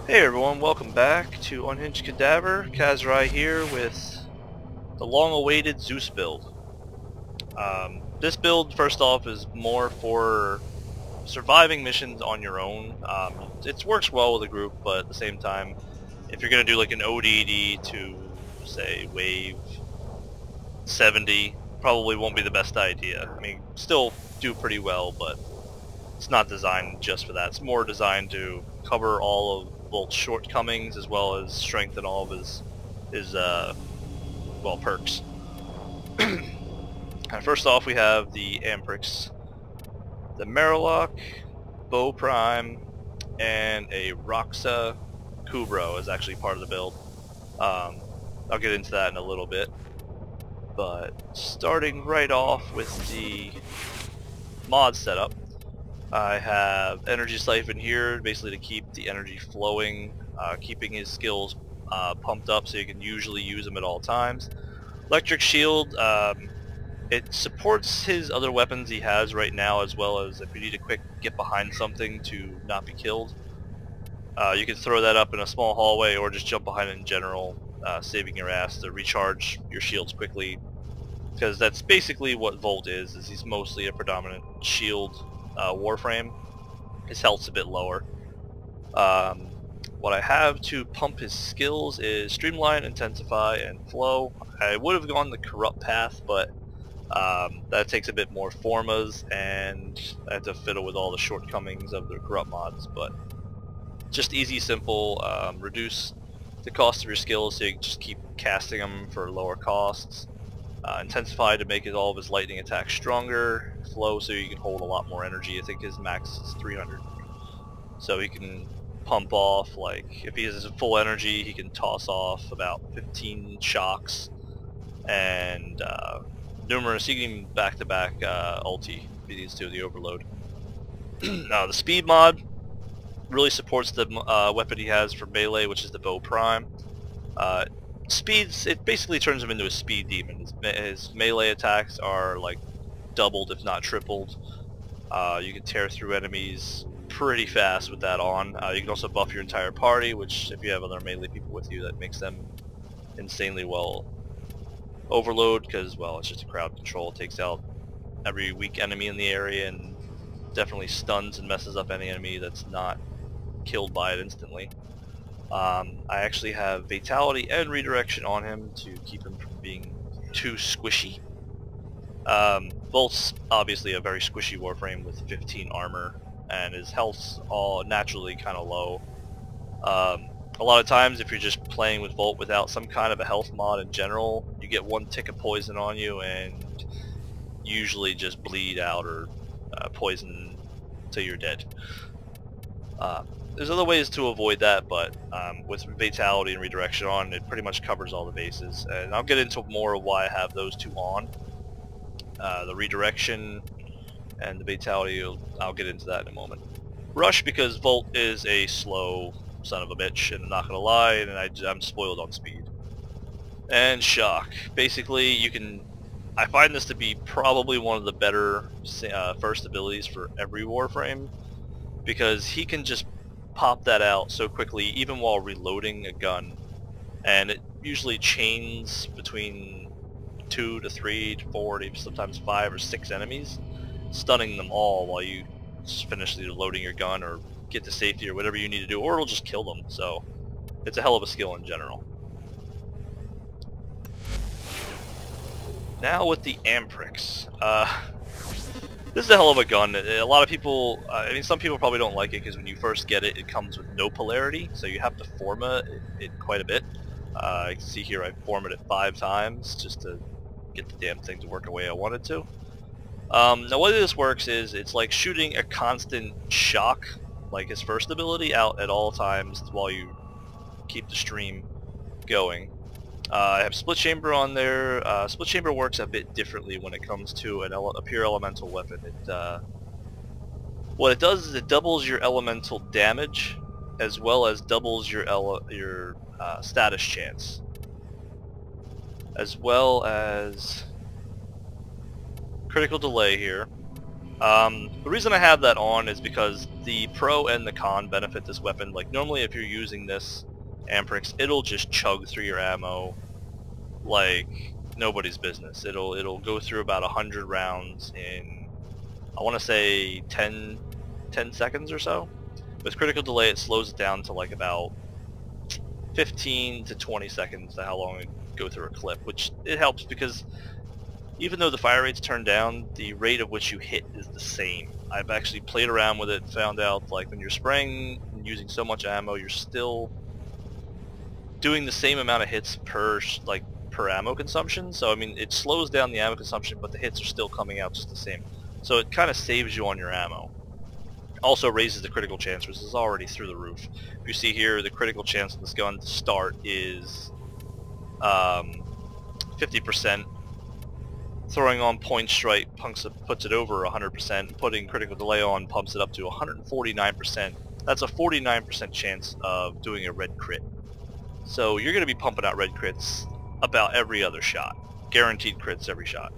Hey everyone, welcome back to Unhinged Cadaver. Kazrai here with the long-awaited Zeus Build. This build, first off, is more for surviving missions on your own. It works well with a group, but at the same time, if you're going to do like an ODD to, say, wave 70, probably won't be the best idea. I mean, still do pretty well, but it's not designed just for that. It's more designed to cover all of Volt's shortcomings as well as strengthen all of his well, perks. First off, we have the Amprex, the Marelok, Bow Prime, and a Raksa Kubrow is actually part of the build. I'll get into that in a little bit. But starting right off with the mod setup, I have Energy Siphon here, basically to keep the energy flowing, keeping his skills pumped up so you can usually use them at all times. Electric Shield, it supports his other weapons he has right now, as well as if you need a quick get behind something to not be killed. You can throw that up in a small hallway or just jump behind it in general, saving your ass to recharge your shields quickly. Because that's basically what Volt is he's mostly a predominant shield Warframe. His health's a bit lower. What I have to pump his skills is Streamline, Intensify, and Flow. I would have gone the Corrupt path, but that takes a bit more Formas, and I have to fiddle with all the shortcomings of the Corrupt mods, but just easy, simple, reduce the cost of your skills so you can just keep casting them for lower costs. Intensify to make all of his lightning attacks stronger. Flow so you can hold a lot more energy. I think his max is 300. So he can pump off, like, if he has full energy, he can toss off about 15 shocks. And numerous, he can back-to-back ulti if he needs to, the overload. The speed mod really supports the weapon he has for melee, which is the Bow Prime. Speeds, it basically turns him into a speed demon. His melee attacks are like doubled, if not tripled. You can tear through enemies pretty fast with that on. You can also buff your entire party, which if you have other melee people with you, that makes them insanely well. Overload, because, well, it's just a crowd control. It takes out every weak enemy in the area and definitely stuns and messes up any enemy that's not killed by it instantly. I actually have Vitality and Redirection on him to keep him from being too squishy. Volt's obviously a very squishy Warframe with 15 armor, and his health's all naturally kind of low. A lot of times if you're just playing with Volt without some kind of a health mod in general, you get one tick of poison on you and usually just bleed out or poison till you're dead. There's other ways to avoid that, but with Vitality and Redirection on, it pretty much covers all the bases. And I'll get into more of why I have those two on. The Redirection and the Vitality, I'll get into that in a moment. Rush, because Volt is a slow son of a bitch, and I'm not gonna lie, and I'm spoiled on speed. And Shock. Basically, I find this to be probably one of the better first abilities for every Warframe, because he can just pop that out so quickly even while reloading a gun, and it usually chains between 2 to 3 to 4 to sometimes 5 or 6 enemies, stunning them all while you finish loading your gun or get to safety or whatever you need to do, or it'll just kill them. So it's a hell of a skill in general. Now with the Amprex. This is a hell of a gun. A lot of people, I mean, some people probably don't like it because when you first get it, it comes with no polarity, so you have to forma it quite a bit. You can see here I formed it 5 times just to get the damn thing to work the way I wanted to. Now the way this works is it's like shooting a constant shock, like his first ability, out at all times while you keep the stream going. I have Split Chamber on there. Split Chamber works a bit differently when it comes to a pure elemental weapon. What it does is it doubles your elemental damage as well as doubles your status chance, as well as critical delay here, The reason I have that on is because the pro and the con benefit this weapon. Like normally if you're using this Amprex, it'll just chug through your ammo like nobody's business. It'll go through about 100 rounds in, I want to say 10 seconds or so. With critical delay it slows it down to like about 15 to 20 seconds to how long it go through a clip, which it helps because even though the fire rate's turned down, the rate at which you hit is the same. I've actually played around with it and found out like when you're spraying and using so much ammo, you're still doing the same amount of hits per ammo consumption. So I mean, it slows down the ammo consumption, but the hits are still coming out just the same. So it kind of saves you on your ammo. Also raises the critical chance, which is already through the roof. If you see here, the critical chance of this gun to start is 50%. Throwing on point strike puts it over 100%. Putting critical delay on pumps it up to 149%. That's a 49% chance of doing a red crit. So you're going to be pumping out red crits about every other shot. Guaranteed crits every shot.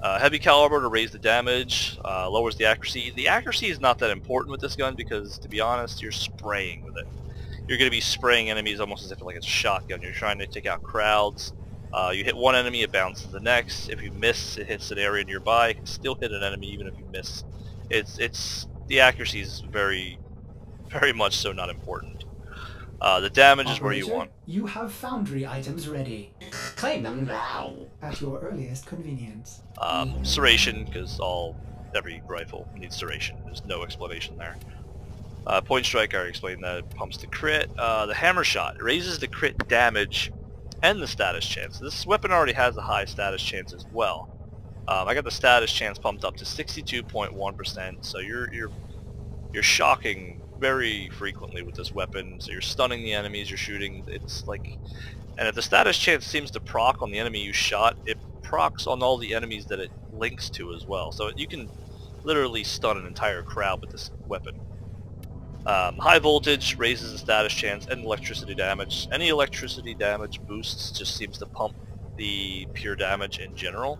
Heavy caliber to raise the damage, lowers the accuracy. The accuracy is not that important with this gun because, to be honest, you're spraying with it. You're going to be spraying enemies almost as if like it's a shotgun. You're trying to take out crowds. You hit one enemy, it bounces the next. If you miss, it hits an area nearby. It can still hit an enemy even if you miss. The accuracy is very, very much so not important. The damage is where you want. You have foundry items ready. Claim them now at your earliest convenience. Serration, because every rifle needs serration. There's no explanation there. Point strike, I already explained that. It pumps the crit. The hammer shot, it raises the crit damage and the status chance. This weapon already has a high status chance as well. I got the status chance pumped up to 62.1%, so you're shocking very frequently with this weapon. So you're stunning the enemies you're shooting. It's like, and if the status chance seems to proc on the enemy you shot, it procs on all the enemies that it links to as well. So you can literally stun an entire crowd with this weapon. High voltage raises the status chance and electricity damage. Any electricity damage boosts just seems to pump the pure damage in general.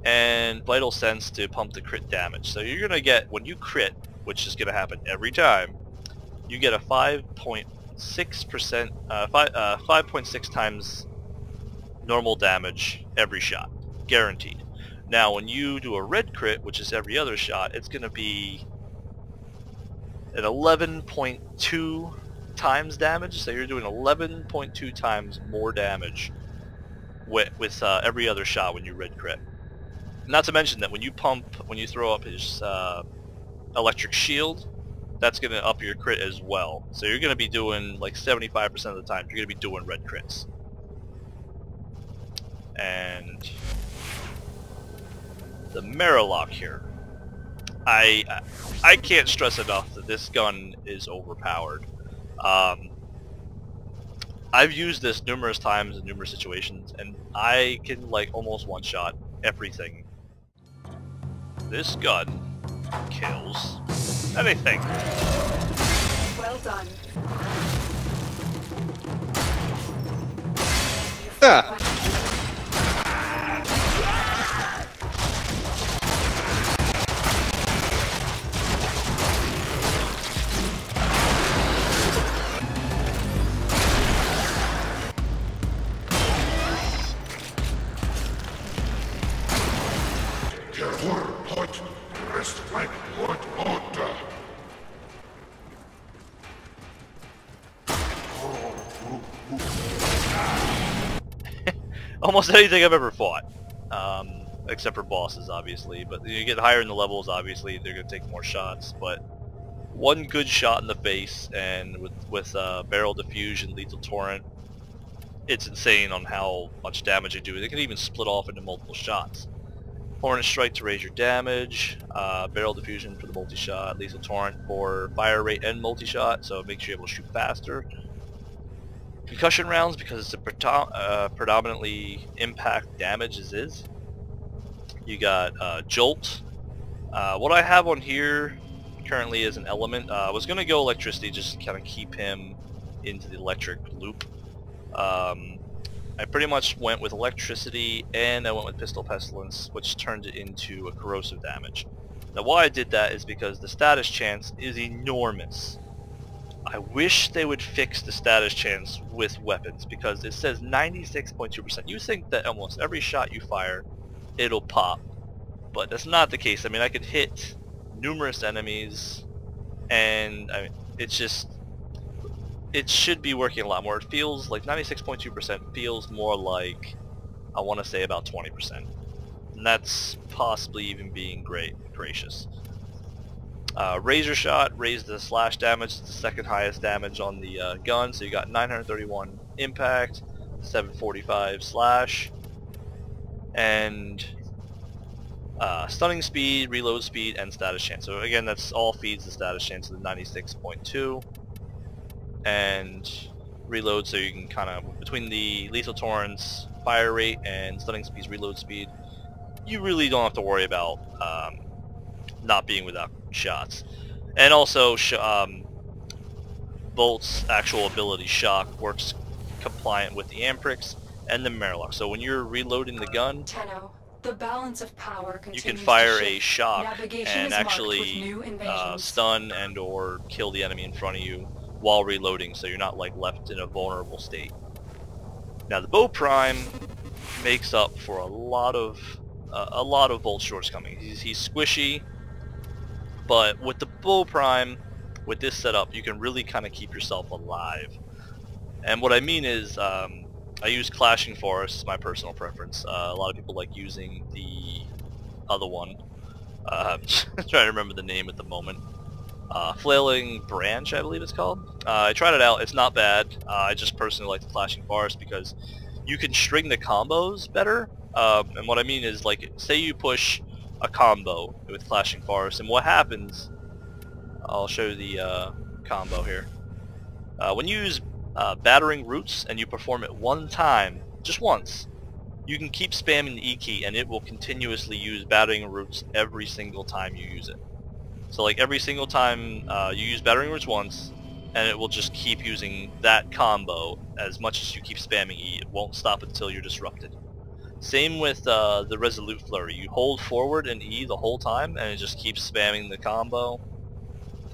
And vital sense to pump the crit damage. So you're gonna get, when you crit, which is gonna happen every time, you get a 5.6%, 5.6 times normal damage every shot, guaranteed. Now, when you do a red crit, which is every other shot, it's gonna be an 11.2 times damage. So you're doing 11.2 times more damage with every other shot when you red crit. Not to mention that when you throw up his electric shield, that's going to up your crit as well. So you're going to be doing like 75% of the time, you're going to be doing red crits. And the Marelok here. I can't stress enough that this gun is overpowered. I've used this numerous times in numerous situations, and I can like almost one-shot everything. This gun kills anything. Well done. Ah. Almost anything I've ever fought, except for bosses, obviously. But you get higher in the levels, obviously, they're going to take more shots. But one good shot in the face, and with barrel diffusion, lethal torrent, it's insane on how much damage they do. They can even split off into multiple shots. Hornet strike to raise your damage, barrel diffusion for the multi-shot, lethal torrent for fire rate and multi-shot, so it makes you able to shoot faster. Concussion rounds, because it's a predominantly impact damage as is. You got Jolt. What I have on here currently is an element. I was going to go electricity just to kind of keep him into the electric loop. I pretty much went with electricity and I went with pistol pestilence, which turned it into a corrosive damage. Now why I did that is because the status chance is enormous. I wish they would fix the status chance with weapons, because it says 96.2%. You think that almost every shot you fire, it'll pop. But that's not the case. I mean, I could hit numerous enemies, and I mean, it's just, it should be working a lot more. It feels like 96.2% feels more like, I want to say about 20%. And that's possibly even being gracious. Razor shot raised the slash damage. It's the second highest damage on the gun, so you got 931 impact, 745 slash, and stunning speed, reload speed, and status chance. So again, that's all feeds the status chance of the 96.2, and reload, so you can kind of, between the lethal torrents fire rate and stunning speed's reload speed, you really don't have to worry about not being without shots. And also Bolt's actual ability, Shock, works compliant with the Amprex and the Marelok. So when you're reloading the gun, Tenno, the balance of power you continues can fire to a shift. shock Navigation and is marked actually with new invasions. stun and or kill the enemy in front of you while reloading, so you're not like left in a vulnerable state. Now the Bow Prime makes up for a lot of Bolt's shortcomings. He's squishy, but with the Bow Prime, with this setup, you can really kind of keep yourself alive. And what I mean is, I use Clashing Forest, my personal preference. A lot of people like using the other one. I'm trying to remember the name at the moment. Flailing Branch, I believe it's called. I tried it out. It's not bad. I just personally like the Clashing Forest because you can string the combos better. And what I mean is, like, say you push a combo with Clashing Forest, and what happens, I'll show you the combo here. When you use Battering Roots and you perform it one time, just once, you can keep spamming the E key and it will continuously use Battering Roots every single time you use it. So like every single time you use Battering Roots once, and it will just keep using that combo as much as you keep spamming E. It won't stop until you're disrupted. Same with the Resolute Flurry. You hold forward and E the whole time and it just keeps spamming the combo.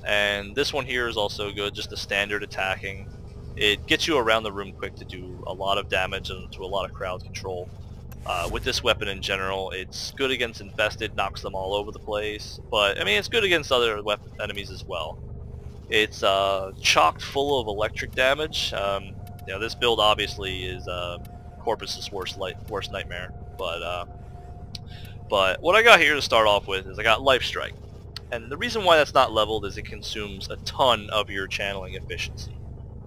And this one here is also good, just the standard attacking. It gets you around the room quick to do a lot of damage and to a lot of crowd control. With this weapon in general, it's good against Infested, knocks them all over the place, but I mean it's good against other enemies as well. It's chocked full of electric damage. You know, this build obviously is Corpus's worst nightmare, but what I got here to start off with is I got Life Strike. And the reason why that's not leveled is it consumes a ton of your channeling efficiency.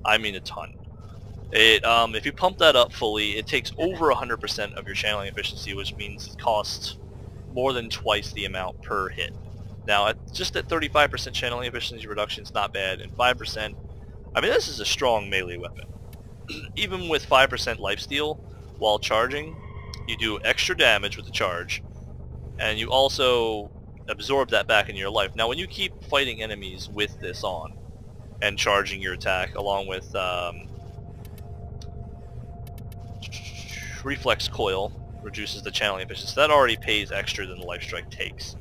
I mean a ton. It if you pump that up fully, it takes over 100% of your channeling efficiency, which means it costs more than twice the amount per hit. Now, just at 35% channeling efficiency reduction, it's not bad, and 5%, I mean this is a strong melee weapon. Even with 5% lifesteal, while charging, you do extra damage with the charge, and you also absorb that back into your life. Now when you keep fighting enemies with this on and charging your attack along with Reflex Coil, reduces the channeling efficiency. That already pays extra than the Life Strike takes,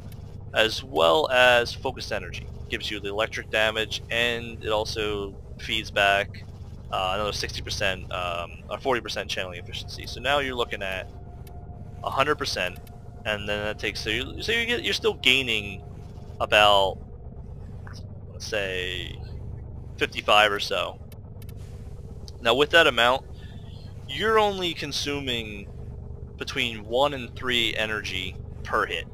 as well as Focused Energy. Gives you the electric damage, and it also feeds back another 60% or 40% channeling efficiency. So now you're looking at 100%, and then that takes, you're still gaining about, let's say, 55 or so. Now with that amount, you're only consuming between 1 and 3 energy per hit,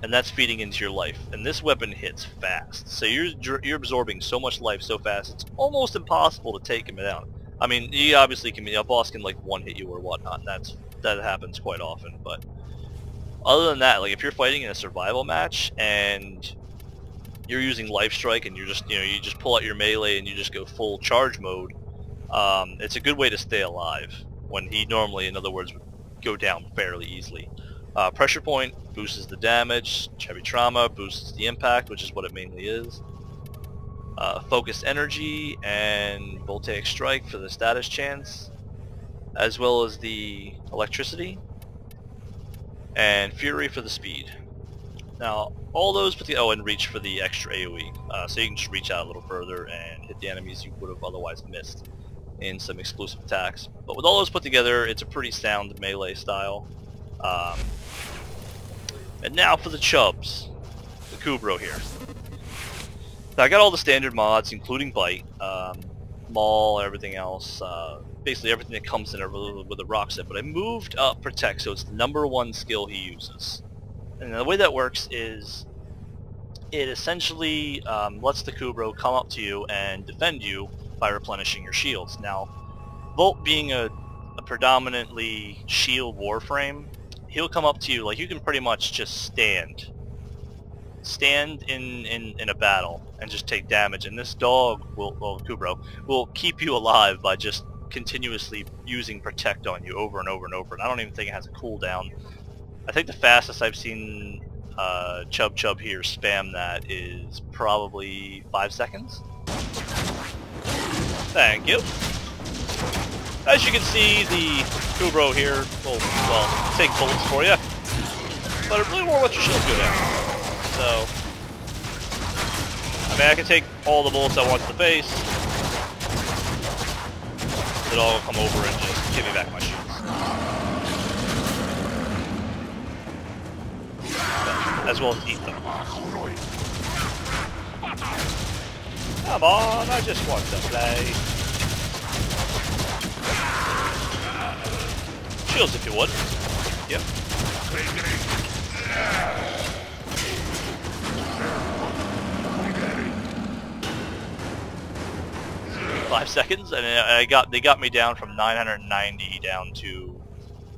and that's feeding into your life. And this weapon hits fast, so you're absorbing so much life so fast it's almost impossible to take him down. I mean, you obviously can, a boss can like one hit you or whatnot, and that happens quite often. But other than that, like if you're fighting in a survival match and you're using Life Strike and you're just, you just pull out your melee and you just go full charge mode, it's a good way to stay alive when he normally, in other words, would go down fairly easily. Pressure Point boosts the damage, Heavy Trauma boosts the impact, which is what it mainly is. Focused Energy and Voltaic Strike for the status chance. as well as the electricity, and fury for the speed. Now, all those put together, and reach for the extra AoE, so you can just reach out a little further and hit the enemies you would have otherwise missed in some exclusive attacks. But with all those put together, it's a pretty sound melee style. And now for the chubs, the Kubrow here. Now I got all the standard mods, including Bite, Maul, everything else, basically everything that comes in with a Raksa, but I moved up Protect, so it's the #1 skill he uses. And the way that works is it essentially lets the Kubrow come up to you and defend you by replenishing your shields. Now, Volt being a predominantly shield Warframe, he'll come up to you, like you can pretty much just stand in a battle and just take damage, and this dog Kubrow will keep you alive by just continuously using Protect on you over and over and over, and I don't even think it has a cooldown. I think the fastest I've seen Chub here spam that is probably 5 seconds. Thank you. As you can see, the Kubrow here will, well, take bullets for you, but it really won't let your shield go down. So, I mean, I can take all the bullets I want to the face. It all will come over and just give me back my shields. As well as eat them. Come on, I just want to play. Shields if you would. Yep. 5 seconds, and they got me down from 990 down to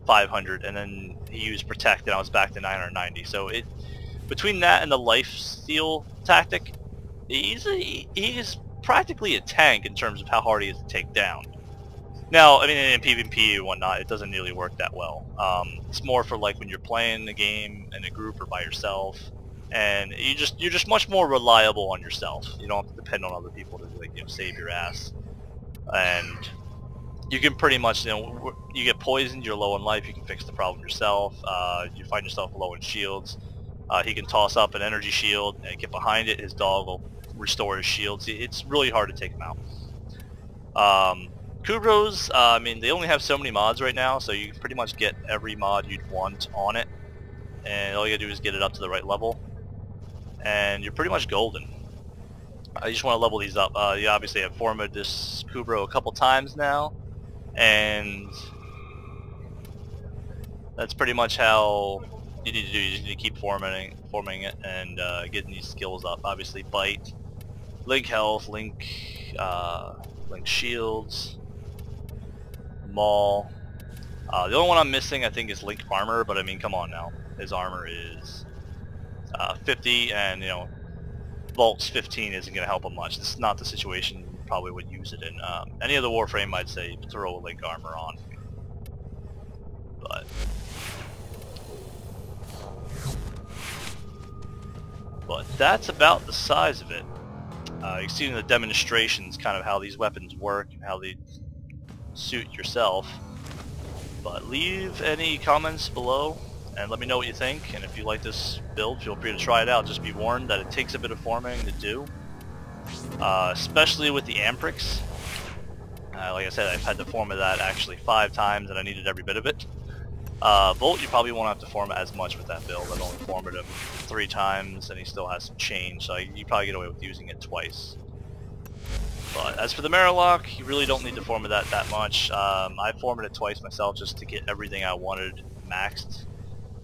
500, and then he used Protect, and I was back to 990. So between that and the life steal tactic, he's practically a tank in terms of how hard he is to take down. Now, I mean, in PvP and whatnot, it doesn't really work that well. It's more for like when you're playing the game in a group or by yourself, and you're just much more reliable on yourself. You don't have to depend on other people to, like, you know, save your ass. And you can pretty much, you know, you get poisoned, you're low in life, you can fix the problem yourself. You find yourself low in shields. He can toss up an energy shield and get behind it. His dog will restore his shields. It's really hard to take him out. Kubrows, I mean, they only have so many mods right now, so you can pretty much get every mod you'd want on it, and all you gotta do is get it up to the right level, and you're pretty much golden. I just want to level these up. You obviously have formed this Kubrow a couple times now, and that's pretty much how you need to do. You just need to keep forming it and getting these skills up. Obviously, Bite, Link Health, Link Shields, Maul. The only one I'm missing, I think, is Link Armor, but I mean, come on now. His armor is 50, and you know, Volt's 15 isn't going to help him much. This is not the situation you probably would use it in. Any other Warframe, I'd say throw a Link Armor on. But that's about the size of it. You can see in the demonstrations kind of how these weapons work and how they suit yourself. But leave any comments below and let me know what you think, and if you like this build, feel free to try it out. Just be warned that it takes a bit of forming to do, especially with the Amprex. Like I said, I've had to form that actually 5 times, and I needed every bit of it. Volt, you probably won't have to form as much with that build. I've only formed him 3 times, and he still has some change, so you probably get away with using it twice. But as for the Marelok, you really don't need to form it that much. I formed it twice myself just to get everything I wanted maxed.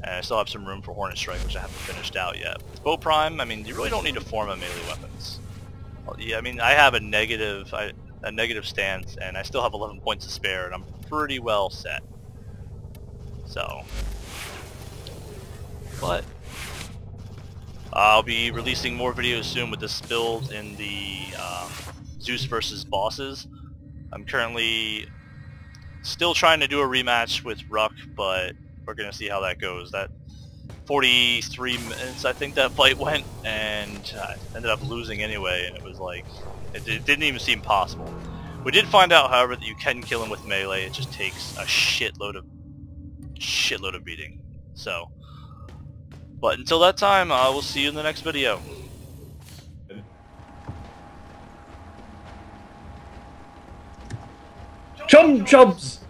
And I still have some room for Hornet Strike, which I haven't finished out yet. Bow Prime, I mean, you really don't need to form a melee weapons. Well, yeah, I mean, I have a negative stance, and I still have 11 points to spare, and I'm pretty well set. So, but I'll be releasing more videos soon with this build in the Zeus versus bosses. I'm currently still trying to do a rematch with Ruck, but we're gonna see how that goes. That 43 minutes, I think that fight went, and I ended up losing anyway, and it was like, it didn't even seem possible. We did find out, however, that you can kill him with melee. It just takes a shitload of beating. So, but until that time, we'll see you in the next video. Chum chubs!